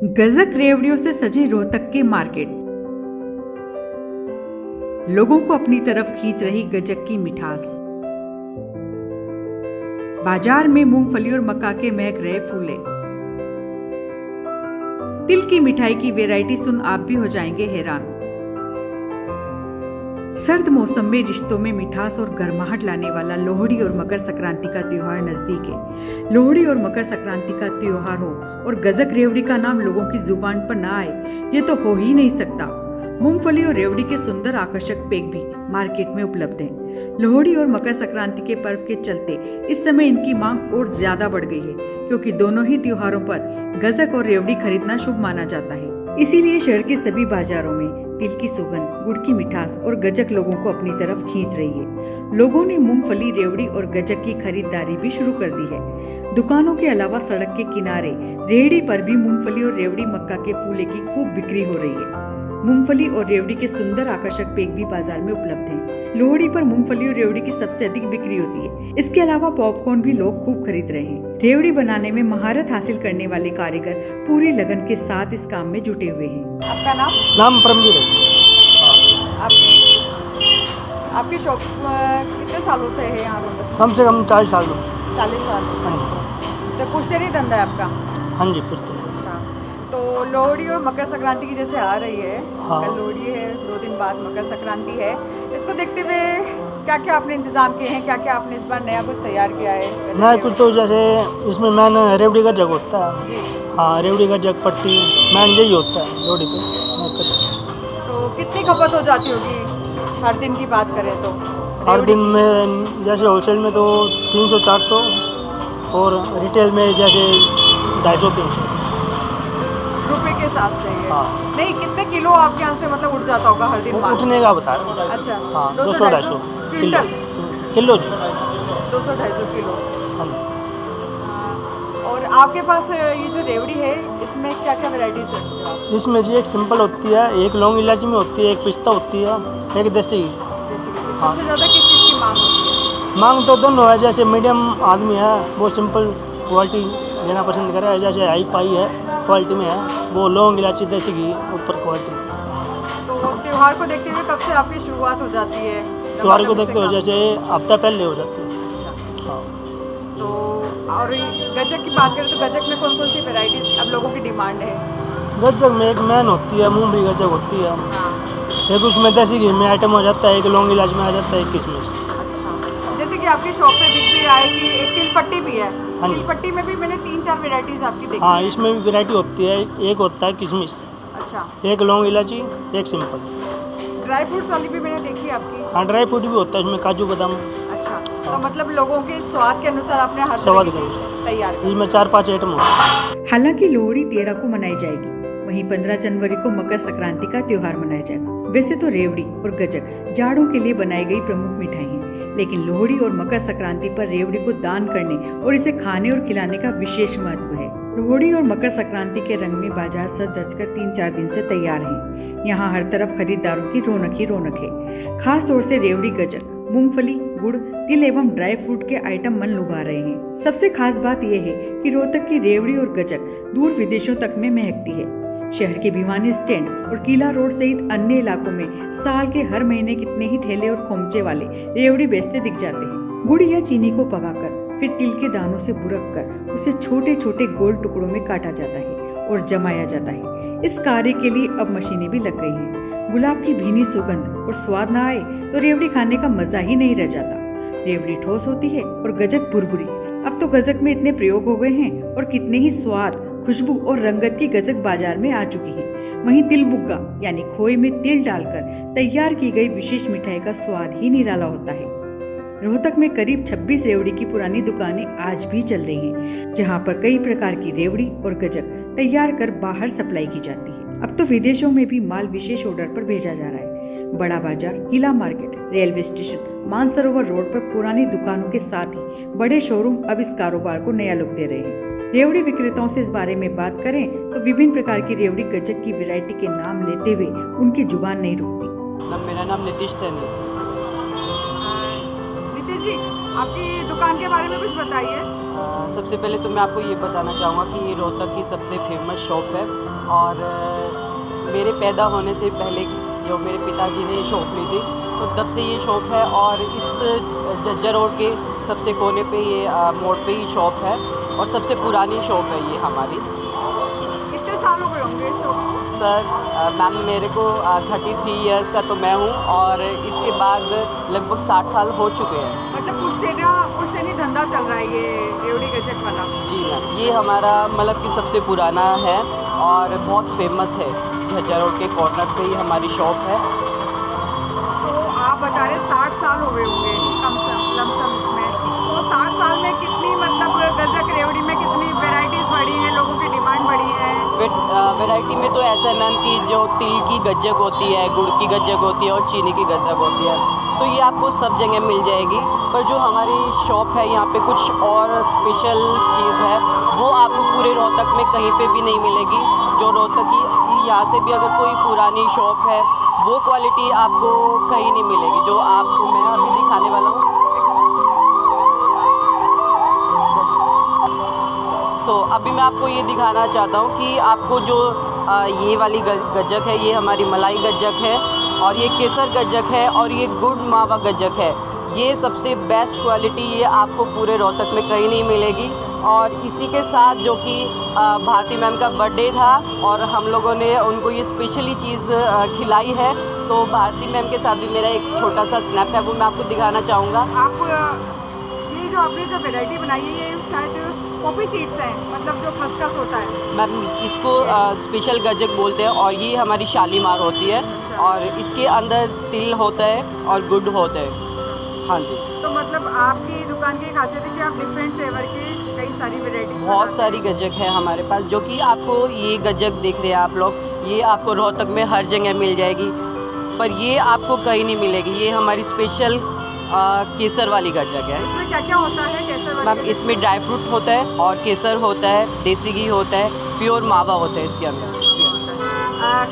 गजक रेवड़ियों से सजे रोहतक के मार्केट लोगों को अपनी तरफ खींच रही गजक की मिठास। बाजार में मूंगफली और मक्का के महक रहे फूले। तिल की मिठाई की वैरायटी सुन आप भी हो जाएंगे हैरान। सर्द मौसम में रिश्तों में मिठास और गर्माहट लाने वाला लोहड़ी और मकर संक्रांति का त्योहार नजदीक है। लोहड़ी और मकर संक्रांति का त्योहार हो और गजक रेवड़ी का नाम लोगों की जुबान पर ना आए, ये तो हो ही नहीं सकता। मूंगफली और रेवड़ी के सुंदर आकर्षक पेक भी मार्केट में उपलब्ध हैं। लोहड़ी और मकर संक्रांति के पर्व के चलते इस समय इनकी मांग और ज्यादा बढ़ गई है, क्योंकि दोनों ही त्योहारों पर गजक और रेवड़ी खरीदना शुभ माना जाता है। इसीलिए शहर के सभी बाजारों में तिल की सुगंध, गुड़ की मिठास और गजक लोगों को अपनी तरफ खींच रही है। लोगों ने मूंगफली, रेवड़ी और गजक की खरीदारी भी शुरू कर दी है। दुकानों के अलावा सड़क के किनारे रेहड़ी पर भी मूंगफली और रेवड़ी, मक्का के फूले की खूब बिक्री हो रही है। मूंगफली और रेवड़ी के सुंदर आकर्षक पेक भी बाजार में उपलब्ध हैं। लोहड़ी पर मूंगफली और रेवड़ी की सबसे अधिक बिक्री होती है। इसके अलावा पॉपकॉर्न भी लोग खूब खरीद रहे हैं। रेवड़ी बनाने में महारत हासिल करने वाले कारीगर पूरी लगन के साथ इस काम में जुटे हुए हैं। आपका नाम? नाम परमवीर है। आपकी शॉप कितने सालों से है यहाँ पर? कम से कम 40 साल में। 40 साल। हाँ जी। तो पुश्तैनी धंधा है आपका? हाँ जी, पुश्तैनी। अच्छा, तो लोहड़ी और मकर संक्रांति की जैसे आ रही है, हाँ। कल लोहड़ी है, 2 दिन बाद मकर संक्रांति है, इसको देखते हुए क्या क्या आपने इंतजाम किए हैं, क्या क्या आपने इस बार नया कुछ तैयार किया है? नया कुछ तो जैसे इसमें मैन रेवड़ी का जग होता है। जी। हाँ, रेवड़ी का जग, पट्टी, मैन यही होता है लोहड़ी पे। तो कितनी खपत हो जाती होगी हर दिन की बात करें तो? हर दिन में जैसे होलसेल में तो 300-400 और रिटेल में जैसे 250-300 रुपए के हिसाब से है। हाँ। नहीं, कितने किलो आपके यहाँ से मतलब उठ जाता होगा हर दिन माल? उठने का बता रहे हैं। अच्छा, हाँ, 200-250 किलो क्विंटल? किलो जी। 200-250 किलो। हाँ जी। और आपके पास ये जो रेवड़ी है, इसमें क्या क्या वैरायटीज रखते हो आप? इसमें जी एक सिंपल होती है, एक लौंग इलायची में होती है, एक पिस्ता होती है, एक देसी। जैसे कि हाँ। सबसे ज़्यादा किस चीज़ की मांग होती है? मांग तो दोनों है। जैसे मीडियम आदमी है वो सिंपल क्वालिटी लेना पसंद करे, जैसे हाई पाई है क्वालिटी में है वो लौंग इलायची देसी घी ऊपर क्वालिटी। तो त्योहार को देखते हुए कब से आपकी शुरुआत हो जाती है? त्योहार को देखते हुए जैसे हफ्ता पहले हो जाती है। अच्छा, हाँ। तो और गजक की बात करें तो गजक में कौन कौन सी वैरायटीज अब लोगों की डिमांड है? गज्जक में एक मैन होती है, मूंगफली गज्जक होती है, हाँ। एक उसमें देसी घी में आइटम हो जाता है, एक लौंग इलायची में आ जाता है, एक किशमिश। अच्छा, जैसे कि आपकी शॉप पे दिख भी रहा है कि एक तिल पट्टी भी है। हाँ जी। तिल पट्टी में भी मैंने 3-4 वैरायटीज आपकी देखी हाँ, है। इसमें भी वैरायटी होती है। एक होता है किशमिश, अच्छा, एक लौंग इलायची, एक सिंपल। ड्राई फ्रूट्स वाली भी मैंने देखी है आपकी। हाँ, ड्राई फ्रूट भी होता है उसमें, काजू बादाम। अच्छा, तो मतलब लोगों के स्वाद के अनुसार आपने हर स्वाद तरह के की अनुसार। चीज़ तैयार की। इसमें 4-5 आइटम होते हैं। हालांकि लोहड़ी 13 को मनाई जाएगी, वहीं 15 जनवरी को मकर संक्रांति का त्योहार मनाया जाएगा। वैसे तो रेवड़ी और गजक जाड़ों के लिए बनाई गई प्रमुख मिठाई हैं, लेकिन लोहड़ी और मकर संक्रांति पर रेवड़ी को दान करने और इसे खाने और खिलाने का विशेष महत्व है। लोहड़ी और मकर संक्रांति के रंग में बाजार सज धज कर 3-4 दिन से तैयार हैं। यहाँ हर तरफ खरीदारों की रौनक ही रौनक है। खास तौर से रेवड़ी, गजक, मूंगफली, गुड़, तिल एवं ड्राई फ्रूट के आइटम मन लुभा रहे हैं। सबसे खास बात यह है कि रोहतक की रेवड़ी और गजक दूर विदेशों तक में महकती है। शहर के भिवानी स्टैंड और किला रोड सहित अन्य इलाकों में साल के हर महीने कितने ही ठेले और खोमचे वाले रेवड़ी बेचते दिख जाते हैं। गुड़ या चीनी को पकाकर फिर तिल के दानों से बुरक कर उसे छोटे छोटे गोल टुकड़ों में काटा जाता है और जमाया जाता है। इस कार्य के लिए अब मशीनें भी लग गई हैं। गुलाब की भीनी सुगंध और स्वाद ना आए तो रेवड़ी खाने का मजा ही नहीं रह जाता। रेवड़ी ठोस होती है और गजक भुरभुरी। अब तो गजक में इतने प्रयोग हो गए हैं और कितने ही स्वाद, खुशबू और रंगत की गजक बाजार में आ चुकी है। वहीं तिल बुग्गा यानी खोए में तिल डालकर तैयार की गई विशेष मिठाई का स्वाद ही निराला होता है। रोहतक में करीब 26 रेवड़ी की पुरानी दुकानें आज भी चल रही हैं, जहां पर कई प्रकार की रेवड़ी और गजक तैयार कर बाहर सप्लाई की जाती है। अब तो विदेशों में भी माल विशेष ऑर्डर पर भेजा जा रहा है। Bada Bazar, Qila market, railway station, Mansarovar road पर पुरानी दुकानों के साथ ही बड़े शोरूम अब इस कारोबार को नया लुक दे रहे हैं। रेवड़ी विक्रेताओं से इस बारे में बात करें तो विभिन्न प्रकार की रेवड़ी, गजक की वैरायटी के नाम लेते हुए उनकी जुबान नहीं रुकती। मेरा नाम नीतीश सेन है। नीतीश जी, आपकी दुकान के बारे में कुछ बताइए। सबसे पहले तो मैं आपको ये बताना चाहूँगा कि ये रोहतक की सबसे फेमस शॉप है और मेरे पैदा होने से पहले जो मेरे पिताजी ने ये शॉप ली थी तो तब से ये शॉप है और इस जज्जर रोड के सबसे कोने पे ये मोड़ पे ही शॉप है और सबसे पुरानी शॉप है ये हमारी। कितने साल हो गए होंगे इस शॉप? सर मैम मेरे को 33 इयर्स का तो मैं हूँ और इसके बाद लगभग 60 साल हो चुके हैं। मतलब पुश्तैनी धंधा चल रहा है ये रेवड़ी गजक वाला? जी मैम, ये हमारा मतलब कि सबसे पुराना है और बहुत फेमस है। झज्जर रोड के कॉर्नर पे ही हमारी शॉप है। तो आप बता रहे 60 साल हो गए होंगे लमसम इसमें, तो 60 साल में कितनी मतलब गजक रेवड़ी में कितनी वेराइटीज़ बढ़ी हैं, लोगों की डिमांड बढ़ी है? वैरायटी में तो ऐसा है मैम कि जो तिल की गज्जक होती है, गुड़ की गज्जक होती है और चीनी की गज्जक होती है तो ये आपको सब जगह मिल जाएगी। पर जो हमारी शॉप है यहाँ पे कुछ और स्पेशल चीज़ है वो आपको पूरे रोहतक में कहीं पे भी नहीं मिलेगी। जो रोहतक की यहाँ से भी अगर कोई पुरानी शॉप है वो क्वालिटी आपको कहीं नहीं मिलेगी जो आपको मैं अभी दिखाने वाला हूँ। अभी मैं आपको ये दिखाना चाहता हूँ कि आपको जो ये वाली गज्जक है ये हमारी मलाई गज्जक है और ये केसर गज्जक है और ये गुड़ मावा गज्जक है। ये सबसे बेस्ट क्वालिटी ये आपको पूरे रोहतक में कहीं नहीं मिलेगी। और इसी के साथ जो कि भारती मैम का बर्थडे था और हम लोगों ने उनको ये स्पेशली चीज़ खिलाई है तो भारती मैम के साथ भी मेरा एक छोटा सा स्नैप है वो मैं आपको दिखाना चाहूँगा। आप ये जो आपने जो वैरायटी बनाई है ये शायद पॉपी सीड्स हैं, मतलब जो खसखस होता है? मैम इसको स्पेशल गज्जक बोलते हैं और ये हमारी शालीमार होती है और इसके अंदर तिल होता है और गुड़ होता है। हाँ जी। तो मतलब आपकी दुकान की खासियत है कि आप डिफरेंट फ्लेवर की कई सारी वैरायटी, बहुत सारी गज्जक है हमारे पास जो कि आपको ये गज्जक देख रहे हैं आप लोग, ये आपको रोहतक में हर जगह मिल जाएगी पर ये आपको कहीं नहीं मिलेगी। ये हमारी स्पेशल केसर वाली गज्जक है। इसमें क्या क्या होता है केसर वाली? मैम इसमें ड्राई फ्रूट होता है और केसर होता है, देसी घी होता है, प्योर मावा होता है इसके अंदर।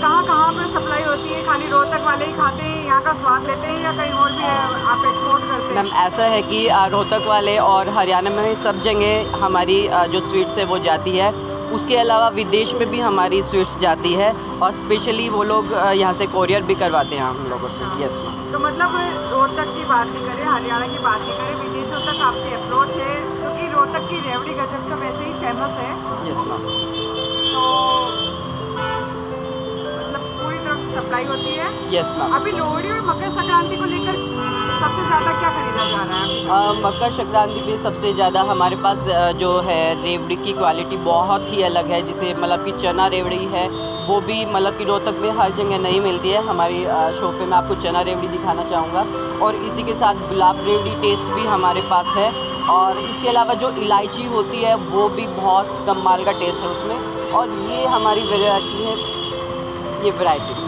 कहाँ पर सप्लाई होती है? खाली रोहतक वाले ही खाते हैं, यहाँ का स्वाद लेते हैं या कहीं और भी आप एक्सपोर्ट करते हैं? मैम ऐसा है कि रोहतक वाले और हरियाणा में सब जगह हमारी जो स्वीट्स है वो जाती है। उसके अलावा विदेश में भी हमारी स्वीट्स जाती है और स्पेशली वो लोग यहाँ से कोरियर भी करवाते हैं हम लोगों से। Yes ma'am. तो मतलब रोहतक की बात नहीं करें, हरियाणा की बात नहीं करें, विदेशों तक आपकी अप्रोच है क्योंकि रोहतक की रेवड़ी गजक तो वैसे ही फेमस है। Yes ma'am. तो मतलब पूरी तरफ सप्लाई होती है? Yes ma'am. अभी लोहड़ी और मकर संक्रांति को लेकर सबसे ज़्यादा क्या खरीदा जा रहा है? मकर संक्रांति पे सबसे ज़्यादा हमारे पास जो है रेवड़ी की क्वालिटी बहुत ही अलग है। जिसे मतलब कि चना रेवड़ी है वो भी मतलब कि रोहतक में हर जगह नहीं मिलती है। हमारी शॉप पे मैं आपको चना रेवड़ी दिखाना चाहूँगा और इसी के साथ गुलाब रेवड़ी टेस्ट भी हमारे पास है और इसके अलावा जो इलायची होती है वो भी बहुत कमाल का टेस्ट है उसमें। और ये हमारी वैरायटी है, ये वैरायटी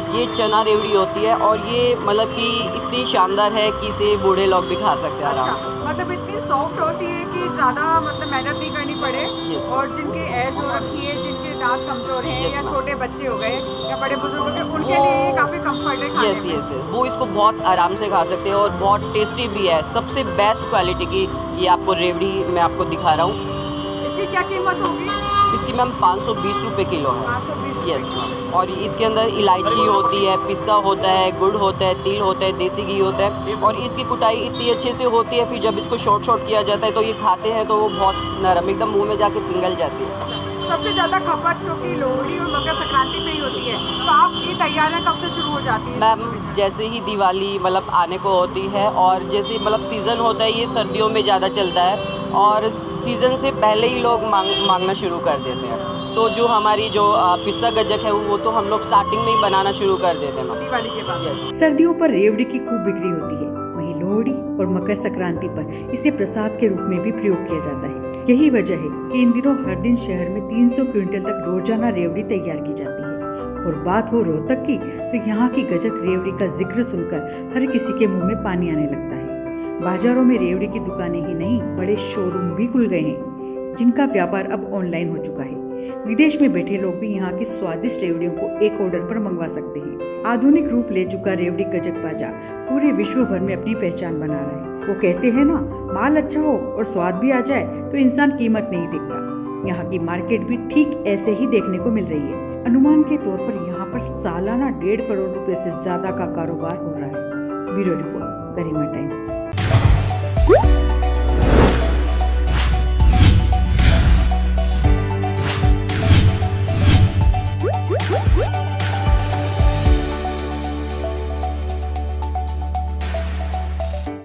ये चना रेवड़ी होती है और ये मतलब कि इतनी शानदार है कि इसे बूढ़े लोग भी खा सकते हैं आराम से। मतलब इतनी सॉफ्ट होती है कि ज़्यादा मतलब मेहनत नहीं करनी पड़े। Yes. और जिनकी एज हो रखी है, जिनके दांत कमजोर हैं Yes, या ma'am. छोटे बच्चे हो गए या बड़े बुजुर्ग हो गए उनके लिए ये काफ़ी कम्फर्ट है खाने यस में। यस वो इसको बहुत आराम से खा सकते हैं और बहुत टेस्टी भी है। सबसे बेस्ट क्वालिटी की ये आपको रेवड़ी मैं आपको दिखा रहा हूँ। इसकी क्या कीमत होगी? इसकी मैम 520 रुपये किलो है। 520 यस मैम। और इसके अंदर इलायची होती है, पिस्ता होता है, गुड़ होता है, तिल होता है, देसी घी होता है और इसकी कुटाई इतनी अच्छे से होती है फिर जब इसको शॉर्ट शॉर्ट किया जाता है तो ये खाते हैं तो वो बहुत नरम एकदम मुंह में जाके पिघल जाती है। सबसे ज़्यादा खपत क्योंकि लोहड़ी और मकर संक्रांति पे ही होती है, तो आपकी तैयारियां कब से शुरू हो जाती है? मैम जैसे ही दिवाली मतलब आने को होती है और जैसे मतलब सीज़न होता है ये सर्दियों में ज़्यादा चलता है और सीज़न से पहले ही लोग मांगना शुरू कर देते हैं। तो जो हमारी जो पिस्ता गज्जक है वो तो हम लोग स्टार्टिंग में ही बनाना शुरू कर देते हैं मैम। दिवाली के बाद? यस। सर्दियों पर रेवड़ी की खूब बिक्री होती है, वहीं लोहड़ी और मकर संक्रांति पर इसे प्रसाद के रूप में भी प्रयोग किया जाता है। यही वजह है कि इन दिनों हर दिन शहर में 300 क्विंटल तक रोजाना रेवड़ी तैयार की जाती है। और बात हो रोहतक की तो यहाँ की गजक रेवड़ी का जिक्र सुनकर हर किसी के मुंह में पानी आने लगता है। बाजारों में रेवड़ी की दुकानें ही नहीं, बड़े शोरूम भी खुल गए हैं जिनका व्यापार अब ऑनलाइन हो चुका है। विदेश में बैठे लोग भी यहाँ की स्वादिष्ट रेवड़ियों को एक ऑर्डर पर मंगवा सकते हैं। आधुनिक रूप ले चुका रेवड़ी गजक बाजार पूरे विश्व भर में अपनी पहचान बना रहा है वो कहते हैं ना, माल अच्छा हो और स्वाद भी आ जाए तो इंसान कीमत नहीं देखता। यहाँ की मार्केट भी ठीक ऐसे ही देखने को मिल रही है। अनुमान के तौर पर यहाँ पर सालाना 1.5 करोड़ रुपए से ज्यादा का कारोबार हो रहा है। ब्यूरो रिपोर्ट, गरिमा टाइम्स।